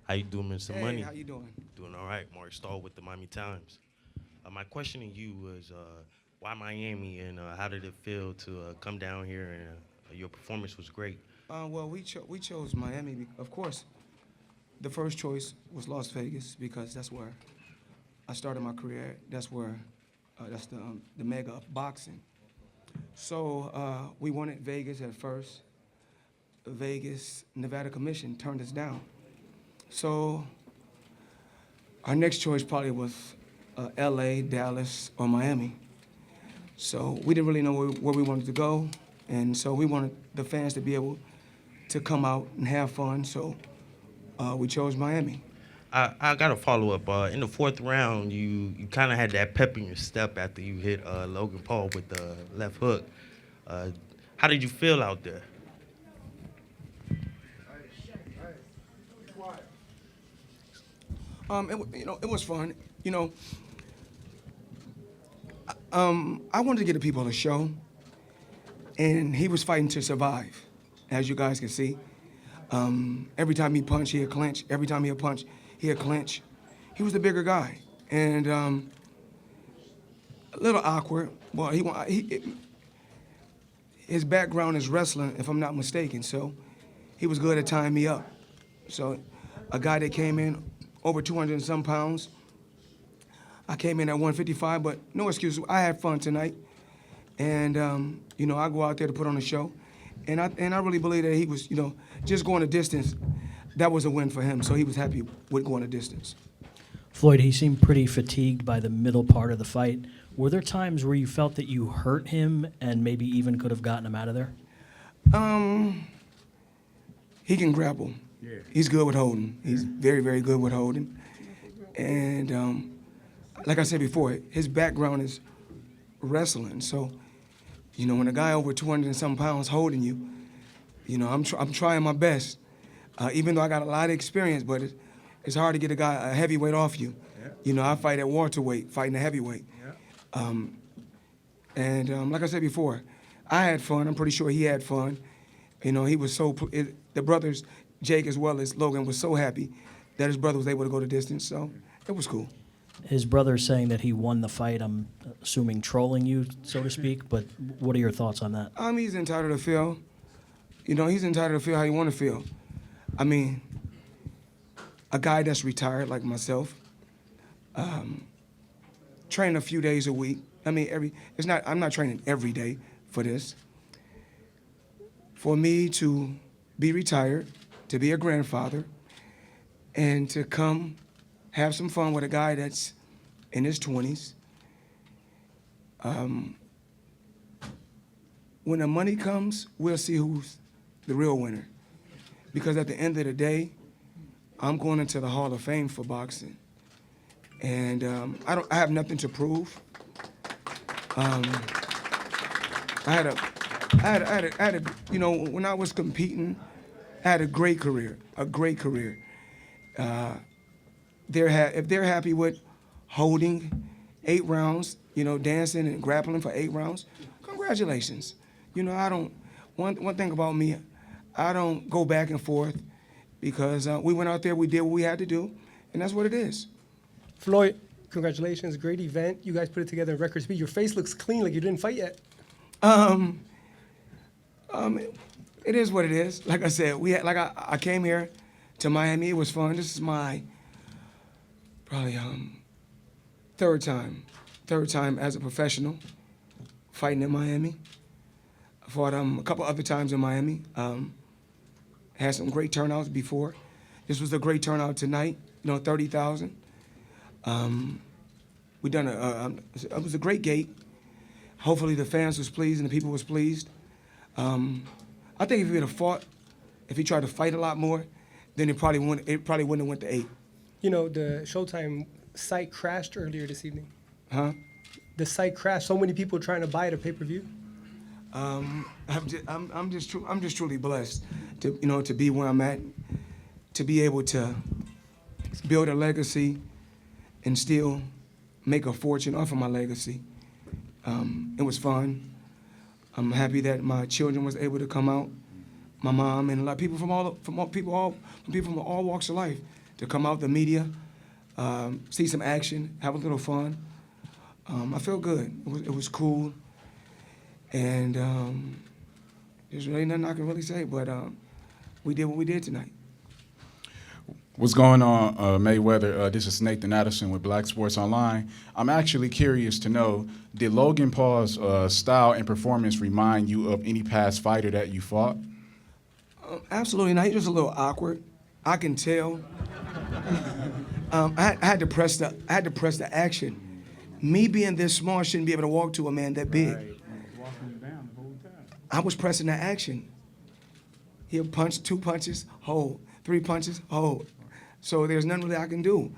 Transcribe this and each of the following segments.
How you doing, Mr. Hey, Money? how you doing? Doing all right. Mark Stahl with the Miami Times. My question to you was, why Miami, and how did it feel to come down here? And your performance was great. Well, we chose Miami. Of course, the first choice was Las Vegas because that's where I started my career. That's where that's the mega of boxing. So we wanted Vegas at first. Vegas Nevada Commission turned us down. So our next choice probably was L.A., Dallas, or Miami. So we didn't really know where we wanted to go, and so we wanted the fans to be able to come out and have fun. So we chose Miami. I got to follow up. In the fourth round, you kind of had that pep in your step after you hit Logan Paul with the left hook. Uh, how did you feel out there? It was fun. I wanted to get the people a show, and he was fighting to survive, as you guys can see. Every time he punched, he'd clinch. Every time he'd punch, he'd clinch. He was the bigger guy, and a little awkward. Well, his background is wrestling, if I'm not mistaken, so he was good at tying me up. So a guy that came in over 200 and some pounds, I came in at 155, but no excuses. I had fun tonight, and I go out there to put on a show, and I really believe that he was, just going a distance. That was a win for him, so he was happy with going a distance. Floyd, he seemed pretty fatigued by the middle part of the fight. Were there times where you felt that you hurt him and maybe even could have gotten him out of there? He can grapple. Yeah. He's good with holding. He's very, very good with holding. And like I said before, his background is wrestling. So, when a guy over 200 and some pounds holding you, I'm trying my best. Even though I got a lot of experience, but it's hard to get a heavyweight off you. Yeah. I fight at welterweight, fighting a heavyweight. Yeah. Like I said before, I had fun. I'm pretty sure he had fun. He was the brothers, Jake as well as Logan, was so happy that his brother was able to go the distance. So it was cool. His brother's saying that he won the fight. I'm assuming trolling you, so to speak. But what are your thoughts on that? He's entitled to feel. He's entitled to feel how he want to feel. I mean, a guy that's retired like myself, train a few days a week. I'm not training every day for this. For me to be retired, to be a grandfather, and to come have some fun with a guy that's in his 20s. When the money comes, we'll see who's the real winner. Because at the end of the day, I'm going into the Hall of Fame for boxing. And I have nothing to prove. When I was competing, I had a great career. If they're happy with holding 8 rounds, dancing and grappling for 8 rounds, congratulations. One thing about me, I don't go back and forth because we went out there, we did what we had to do, and that's what it is. Floyd, congratulations, great event. You guys put it together in record speed. Your face looks clean, like you didn't fight yet. It is what it is. Like I said, I came here to Miami. It was fun. This is my probably third time as a professional fighting in Miami. I fought a couple other times in Miami. Had some great turnouts before. This was a great turnout tonight. 30,000. It was a great gate. Hopefully the fans was pleased and the people was pleased. I think if he tried to fight a lot more, then it probably wouldn't have went to 8. The Showtime site crashed earlier this evening. Huh? The site crashed. So many people trying to buy it a pay-per-view. I'm just truly blessed to be where I'm at, to be able to build a legacy and still make a fortune off of my legacy. It was fun. I'm happy that my children was able to come out. My mom and a lot of people from all walks of life. to come out the media, see some action, have a little fun. I felt good. It was cool, and there's really nothing I can really say. But we did what we did tonight. What's going on, Mayweather? This is Nathan Addison with Black Sports Online. I'm actually curious to know, did Logan Paul's style and performance remind you of any past fighter that you fought? Absolutely not. He's just a little awkward. I can tell. I had to press the action. Me being this small, I shouldn't be able to walk to a man that big. I was pressing the action. He'll punch 2 punches, hold. 3 punches, hold. So there's nothing really I can do.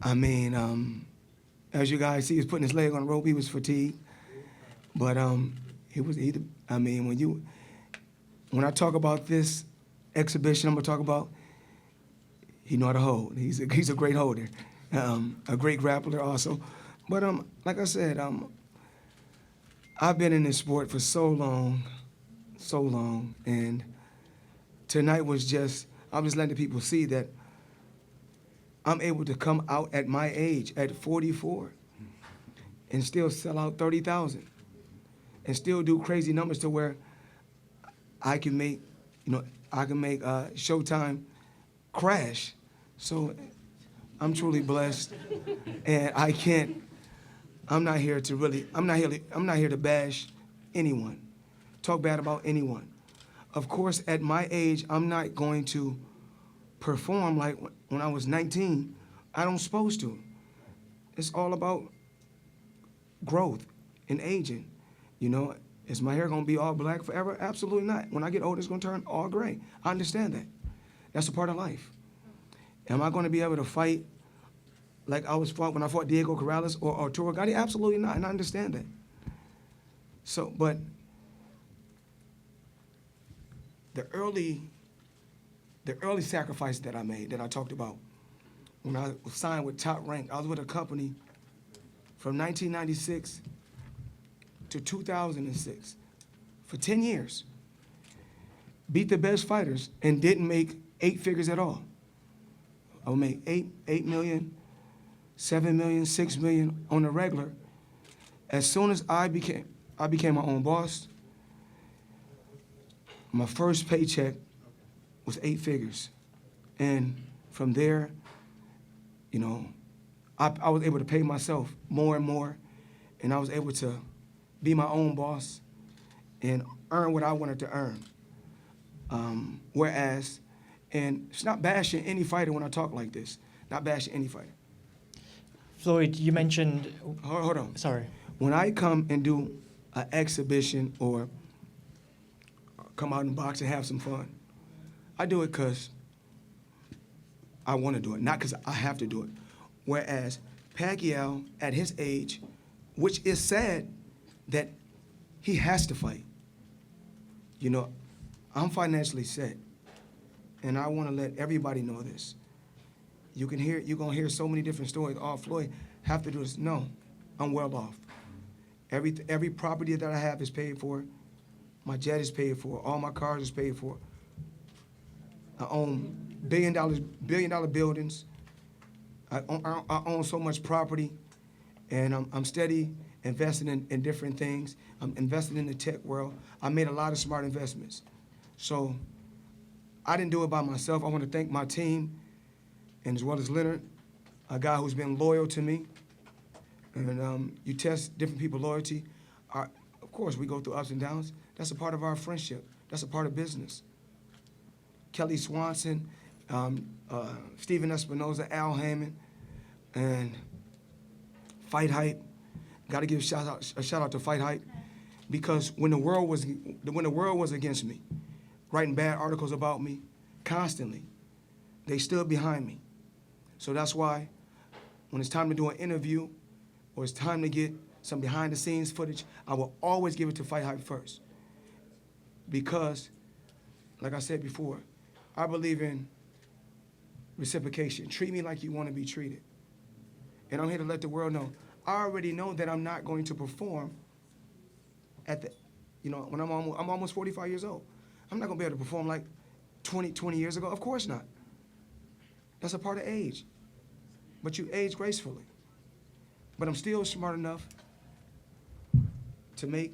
I mean, as you guys see, he's putting his leg on the rope. He was fatigued, but I mean, when I talk about this exhibition, I'm gonna talk about. He know how to hold. He's a great holder, a great grappler also. But like I said, I've been in this sport for so long, and tonight was just. I'm just letting people see that I'm able to come out at my age, at 44, and still sell out 30,000, and still do crazy numbers to where I can make, Showtime crash. So I'm truly blessed, and I'm not here to bash anyone, talk bad about anyone. Of course, at my age, I'm not going to perform like when I was 19. I don't supposed to. It's all about growth and aging. Is my hair gonna be all black forever? Absolutely not. When I get older, it's gonna turn all gray. I understand that. That's a part of life. Am I gonna be able to fight like I was fought when I fought Diego Corrales or Arturo Gatti? Absolutely not, and I understand that. So, but the early sacrifice that I made, that I talked about, when I was signed with Top Rank, I was with a company from 1996 to 2006 for 10 years. Beat the best fighters and didn't make 8 figures at all. I would make 8 million, 7 million, 6 million on the regular. As soon as I became my own boss, my first paycheck was 8 figures. And from there, I was able to pay myself more and more, and I was able to be my own boss and earn what I wanted to earn. Whereas, and it's not bashing any fighter when I talk like this, not bashing any fighter. Floyd, you mentioned. Hold on. Sorry. When I come and do an exhibition or come out and box and have some fun, I do it because I want to do it, not because I have to do it. Whereas Pacquiao, at his age, which is sad that he has to fight. I'm financially set, and I want to let everybody know this. You're gonna hear so many different stories. Oh, Floyd have to do this. No, I'm well off. Every property that I have is paid for. My jet is paid for. All my cars is paid for. I own billion dollar buildings. I own so much property, and I'm steady investing in different things. I'm investing in the tech world. I made a lot of smart investments. So I didn't do it by myself. I want to thank my team, and as well as Leonard, a guy who's been loyal to me. And you test different people's loyalty. Of course, we go through ups and downs. That's a part of our friendship. That's a part of business. Kelly Swanson, Steven Espinoza, Al Hammond, and Fight Hype. Got to give a shout out to Fight Hype, because when the world was against me, writing bad articles about me constantly, they stood behind me. So that's why when it's time to do an interview or it's time to get some behind the scenes footage, I will always give it to Fight Hype first. Because, like I said before, I believe in reciprocation. Treat me like you want to be treated. And I'm here to let the world know. I already know that I'm not going to perform when I'm almost 45 years old. I'm not going to be able to perform like 20 years ago. Of course not. That's a part of age. But you age gracefully. But I'm still smart enough to make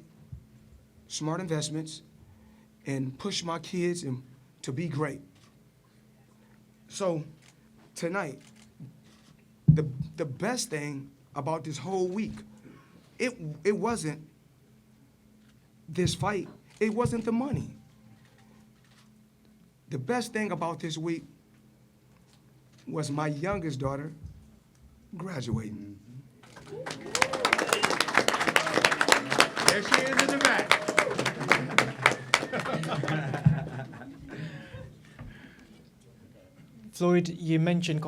smart investments and push my kids and to be great. So tonight, the best thing about this whole week, it wasn't this fight. It wasn't the money. The best thing about this week was my youngest daughter graduating. There she is in the back. Floyd, you mentioned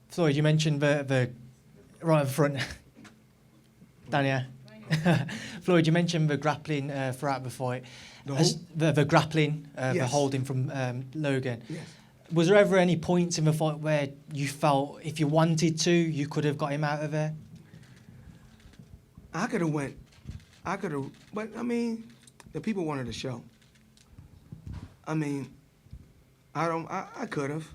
Floyd, you mentioned the right up front. Down here. Floyd, you mentioned the grappling throughout the fight. The grappling, the Yes. holding from Logan. Yes. Was there ever any points in the fight where you felt if you wanted to, you could have got him out of there? I could have went. But I mean, the people wanted a show. I mean, I could have.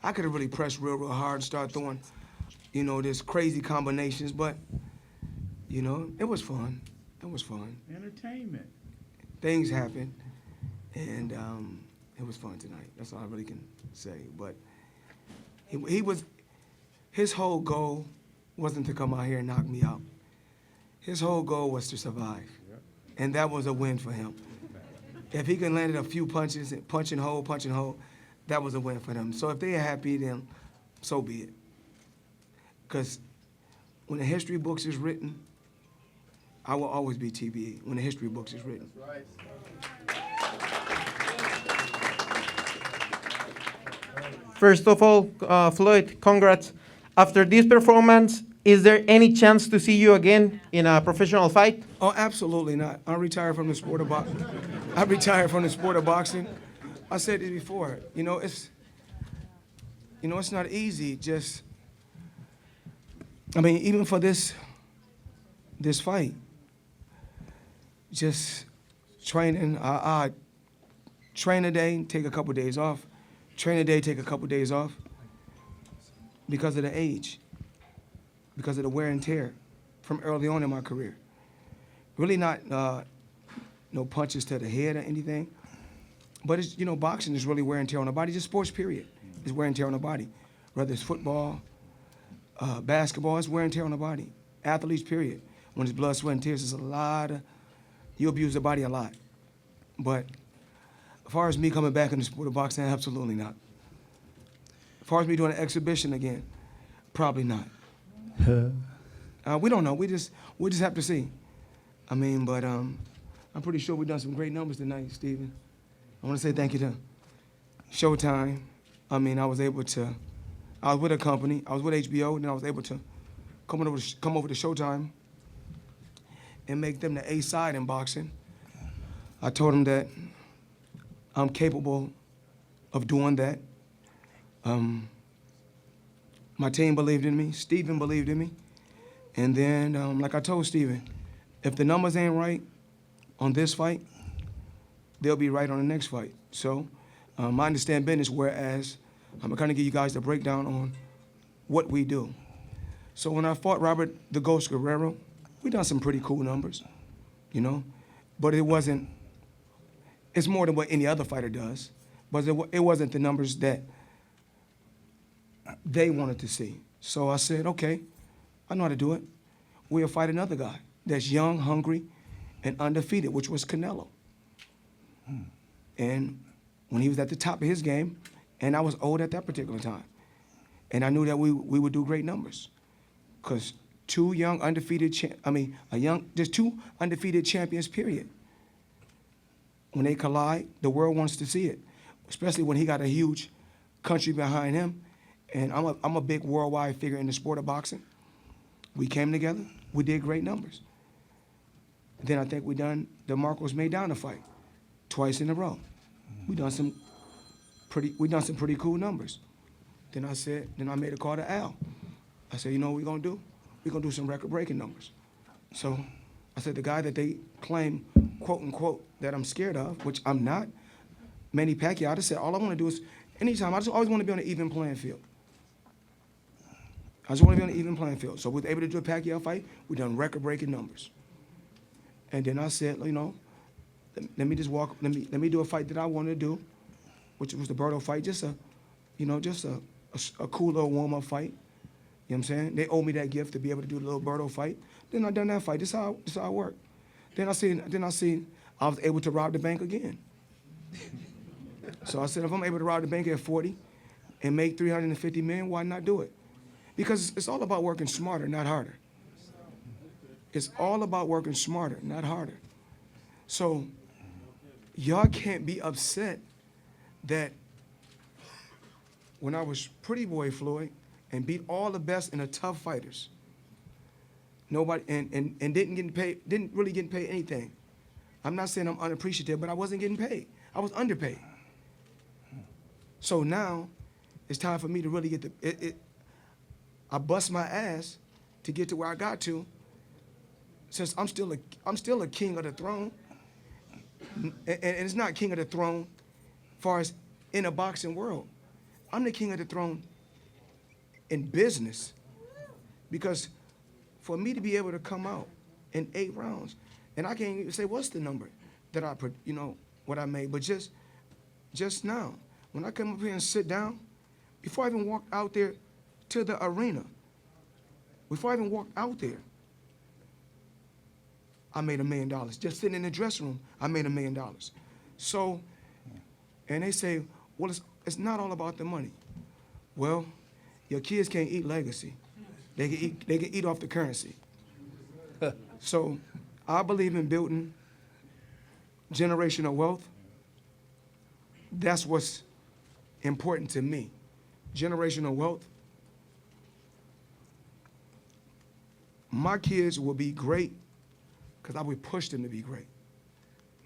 I could have really pressed real hard and start throwing, this crazy combinations, but, it was fun. It was fun. Entertainment. Things happened, and it was fun tonight. That's all I really can say. But his whole goal wasn't to come out here and knock me out. His whole goal was to survive, and that was a win for him. If he can land a few punches, punch and hold, that was a win for them. So if they're happy, then so be it. Because when the history books is written, I will always be TBE when the history books is written. First of all, Floyd, congrats. After this performance, is there any chance to see you again in a professional fight? Oh, absolutely not. I retired from the sport of boxing. I said this before. It's not easy. Even for this fight, just training. Train a day, take a couple days off. Train a day, take a couple days off. Because of the age, because of the wear and tear from early on in my career. Really not no punches to the head or anything, but it's, boxing is really wear and tear on the body. Just sports, period. It's wear and tear on the body. Whether it's football, basketball, it's wear and tear on the body. Athletes, period. When it's blood, sweat, and tears, it's you abuse the body a lot. But as far as me coming back in the sport of boxing, absolutely not. As far as me doing an exhibition again, probably not. We don't know. We just have to see. But I'm pretty sure we've done some great numbers tonight, Stephen. I want to say thank you to Showtime. I was with a company. I was with HBO, and then I was able to come over to Showtime and make them the A side in boxing. I told them that I'm capable of doing that. My team believed in me. Stephen believed in me. And then, like I told Stephen, if the numbers ain't right on this fight, they'll be right on the next fight. So I understand business, whereas I'm going to give you guys the breakdown on what we do. So when I fought Robert the Ghost Guerrero, we done some pretty cool numbers, But it's more than what any other fighter does. But it wasn't the numbers that they wanted to see. So I said, okay, I know how to do it. We'll fight another guy that's young, hungry, and undefeated, which was Canelo. And when he was at the top of his game, and I was old at that particular time, and I knew that we would do great numbers, because two undefeated champions, period. When they collide, the world wants to see it, especially when he got a huge country behind him. And I'm a big worldwide figure in the sport of boxing. We came together, we did great numbers. Then I think the Marcos Maidana fight twice in a row. We done some pretty cool numbers. Then I made a call to Al. I said, you know what we're gonna do? We're gonna do some record-breaking numbers. So I said, the guy that they claim, quote unquote, that I'm scared of, which I'm not, Manny Pacquiao, I just said, all I want to do is, anytime, I just always want to be on an even playing field. I just want to be on an even playing field. So we were able to do a Pacquiao fight. We done record-breaking numbers. And then I said, you know, let me just walk, let me do a fight that I wanted to do, which was the Berto fight, just a cool little warm-up fight. You know what I'm saying? They owe me that gift to be able to do the little Berto fight. Then I done that fight. This how it worked. Then I seen I was able to rob the bank again. So I said, if I'm able to rob the bank at 40 and make $350 million, why not do it? Because it's all about working smarter, not harder. It's all about working smarter, not harder. So y'all can't be upset that when I was Pretty Boy Floyd and beat all the best and the tough fighters, nobody and didn't really get paid anything. I'm not saying I'm unappreciative, but I wasn't getting paid. I was underpaid. So now it's time for me to really get I bust my ass to get to where I got to. Since I'm still a king of the throne, and it's not king of the throne as far as in a boxing world. I'm the king of the throne in business, because for me to be able to come out in 8 rounds, and I can't even say what's the number that I put, you know, what I made, but just now, when I come up here and sit down, before I even walked out there to the arena, before I even walked out there, I made $1 million. Just sitting in the dressing room, I made $1 million. So, and they say, well, it's not all about the money. Well, your kids can't eat legacy. They can eat off the currency. So, I believe in building generational wealth. That's what's important to me. Generational wealth. My kids will be great because I would push them to be great.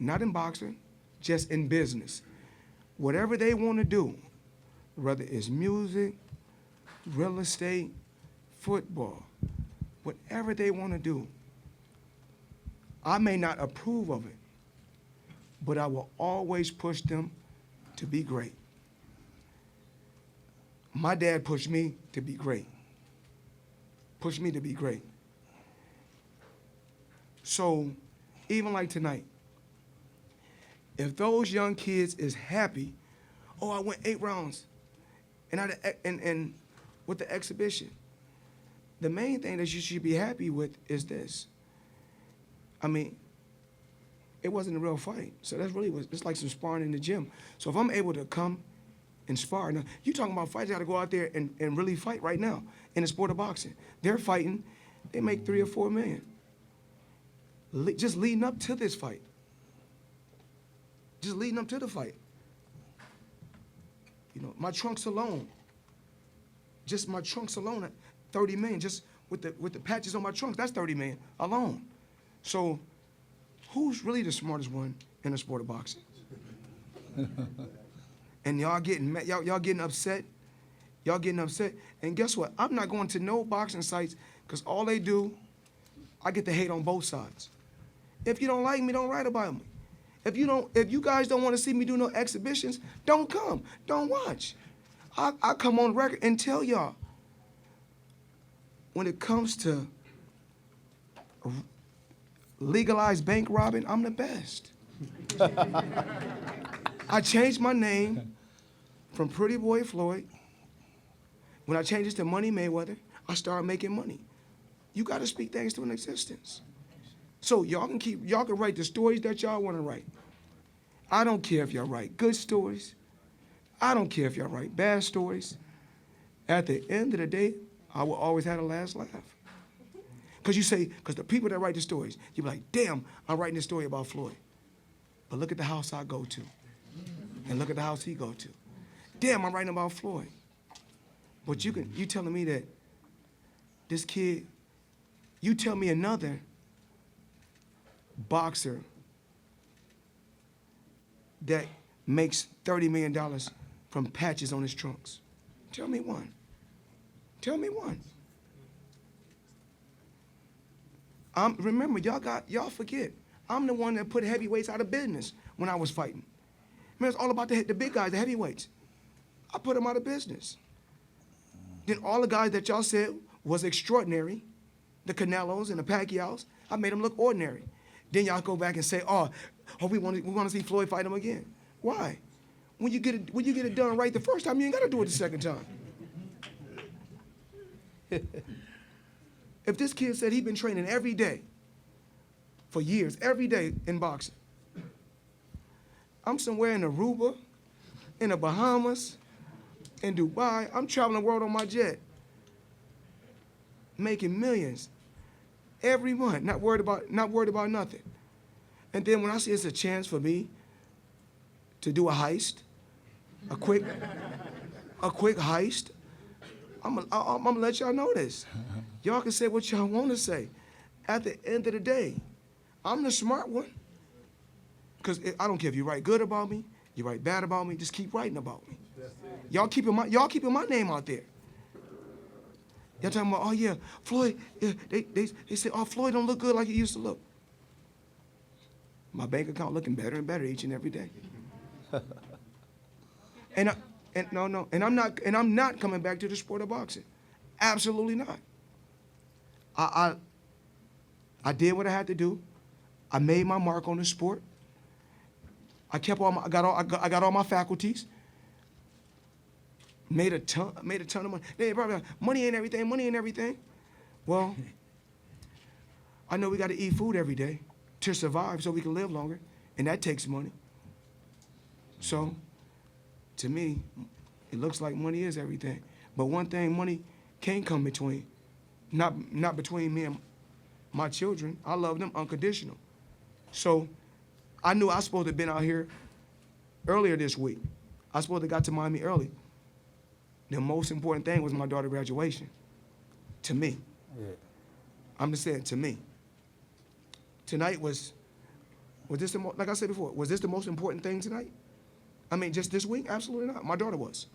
Not in boxing, just in business. Whatever they want to do, whether it's music, real estate, football, whatever they want to do, I may not approve of it, but I will always push them to be great. My dad pushed me to be great. Pushed me to be great. So, even like tonight, if those young kids is happy, oh, I went 8 rounds, and with the exhibition, the main thing that you should be happy with is this. I mean, it wasn't a real fight, so that's really it's like some sparring in the gym. So if I'm able to come and spar, now you talking about fighters got to go out there and really fight right now in the sport of boxing. They're fighting, they make $3 or $4 million. Just leading up to this fight. Just leading up to the fight. You know, my trunks alone, just my trunks alone at $30 million, just with the patches on my trunks, that's $30 million alone. So who's really the smartest one in the sport of boxing? And y'all getting mad, y'all getting upset. Y'all getting upset. And guess what? I'm not going to no boxing sites because all they do, I get to hate on both sides. If you don't like me, don't write about me. If you guys don't want to see me do no exhibitions, don't come. Don't watch. I come on record and tell y'all, when it comes to legalized bank robbing, I'm the best. I changed my name from Pretty Boy Floyd. When I changed it to Money Mayweather, I started making money. You got to speak things to an existence. So y'all can write the stories that y'all want to write. I don't care if y'all write good stories. I don't care if y'all write bad stories. At the end of the day, I will always have the last laugh. Because the people that write the stories, you be like, damn, I'm writing this story about Floyd. But look at the house I go to. And look at the house he go to. Damn, I'm writing about Floyd. But you telling me that this kid, you tell me another boxer that makes $30 million from patches on his trunks. Tell me one. Tell me one. Remember, y'all forget, I'm the one that put heavyweights out of business when I was fighting. Man, it's all about the big guys, the heavyweights. I put them out of business. Then all the guys that y'all said was extraordinary, the Canelos and the Pacquiaos, I made them look ordinary. Then y'all go back and say, we want to see Floyd fight him again. Why? When you get it done right the first time, you ain't got to do it the second time. If this kid said he'd been training every day for years, every day in boxing, I'm somewhere in Aruba, in the Bahamas, in Dubai. I'm traveling the world on my jet, making millions every month, not worried about nothing. And then when I see it's a chance for me to do a heist, a quick heist, I'm gonna let y'all know this. Y'all can say what y'all want to say. At the end of the day, I'm the smart one. Because I don't care if you write good about me, you write bad about me, just keep writing about me. Y'all keeping my name out there. Y'all talking about, oh yeah, Floyd, yeah, they say, oh, Floyd don't look good like he used to look. My bank account looking better and better each and every day. And I'm not coming back to the sport of boxing. Absolutely not. I did what I had to do. I made my mark on the sport. I got all my faculties. Made a ton of money. They probably money ain't everything. Well, I know we got to eat food every day to survive so we can live longer, and that takes money. So, to me, it looks like money is everything. But one thing money can't come between, not between me and my children. I love them unconditional. So, I knew I was supposed to have been out here earlier this week. I was supposed to have got to Miami early. The most important thing was my daughter's graduation. To me. Yeah. I'm just saying, to me. Tonight was this like I said before, was this the most important thing tonight? I mean, just this week? Absolutely not. My daughter was.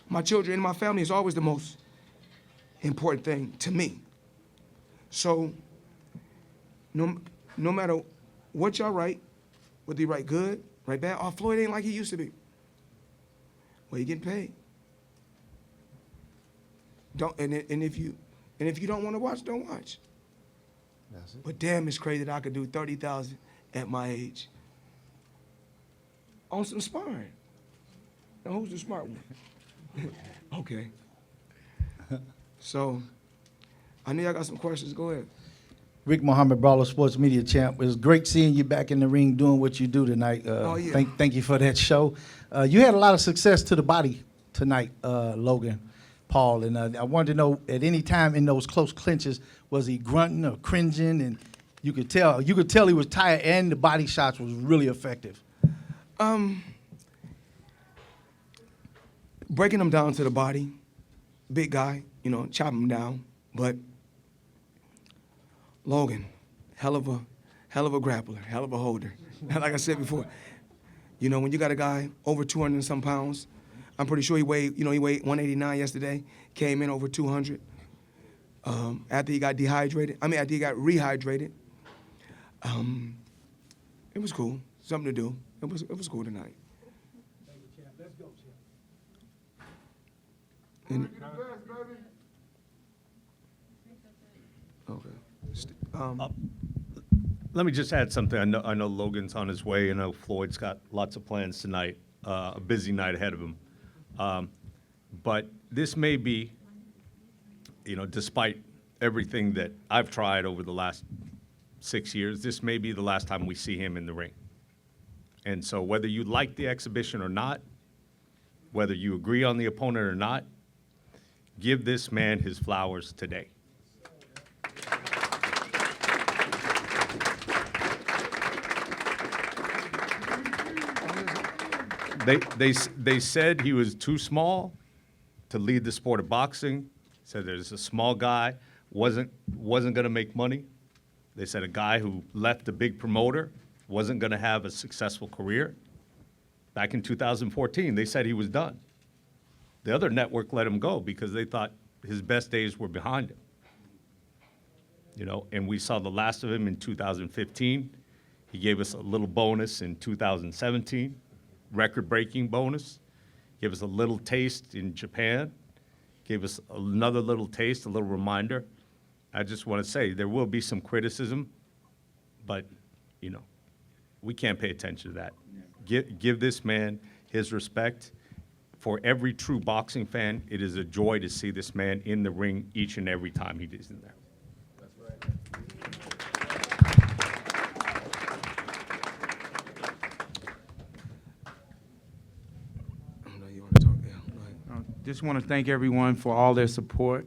My children and my family is always the most important thing to me. So, no matter what y'all write, whether you write good, write bad, oh, Floyd ain't like he used to be. Well, you getting paid. And if you don't want to watch, don't watch. That's it. But damn, it's crazy that I could do 30,000 at my age on some sparring. Now, who's the smart one? Okay. So, I know y'all got some questions. Go ahead. Rick Muhammad, Brawler Sports Media Champ. It was great seeing you back in the ring doing what you do tonight. Yeah. Thank you for that show. You had a lot of success to the body tonight, Logan Paul, and I wanted to know, at any time in those close clinches, was he grunting or cringing? And you could tell he was tired, and the body shots was really effective. Breaking him down to the body, big guy, chop him down, but Logan, hell of a grappler, hell of a holder. Like I said before, when you got a guy over 200 and some pounds, I'm pretty sure he weighed 189 yesterday, came in over 200. After he got rehydrated. It was cool, something to do. It was cool tonight. Let's go, champ. And, okay. Let me just add something. I know Logan's on his way. I know Floyd's got lots of plans tonight, a busy night ahead of him. But this may be, despite everything that I've tried over the last 6 years, this may be the last time we see him in the ring. And so whether you like the exhibition or not, whether you agree on the opponent or not, give this man his flowers today. They said he was too small to lead the sport of boxing. Said there's a small guy, wasn't going to make money. They said a guy who left a big promoter wasn't going to have a successful career. Back in 2014, they said he was done. The other network let him go because they thought his best days were behind him. And we saw the last of him in 2015. He gave us a little bonus in 2017, record-breaking bonus. Gave us a little taste in Japan. Gave us another little taste, a little reminder. I just want to say there will be some criticism, but, you know, we can't pay attention to that. Give this man his respect. For every true boxing fan, it is a joy to see this man in the ring each and every time he is in there. I know you want to talk. Yeah, go ahead. Just want to thank everyone for all their support.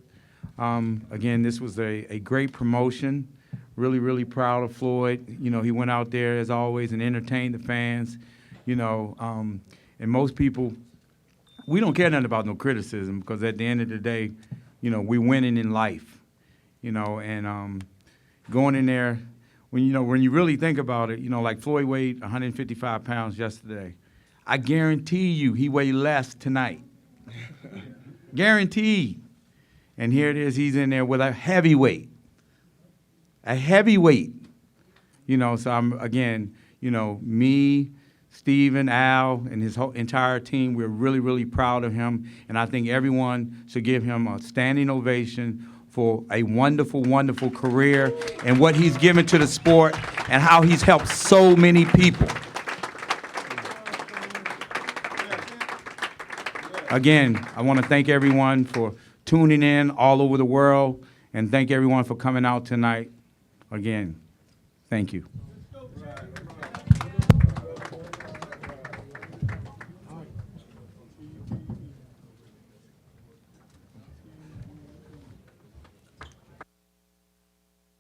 Again, this was a great promotion. Really, really proud of Floyd. You know, he went out there as always and entertained the fans. You know, and most people, we don't care nothing about no criticism because at the end of the day, you know, we're winning in life. You know, and going in there, when you really think about it, you know, like Floyd weighed 155 pounds yesterday. I guarantee you he weighed less tonight. Guaranteed. And here it is, he's in there with a heavyweight. A heavyweight. You know, so I'm, again, you know, me, Steven, Al, and his whole entire team, we're really, really proud of him. And I think everyone should give him a standing ovation for a wonderful, wonderful career and what he's given to the sport and how he's helped so many people. Again, I want to thank everyone for tuning in all over the world and thank everyone for coming out tonight. Again, thank you.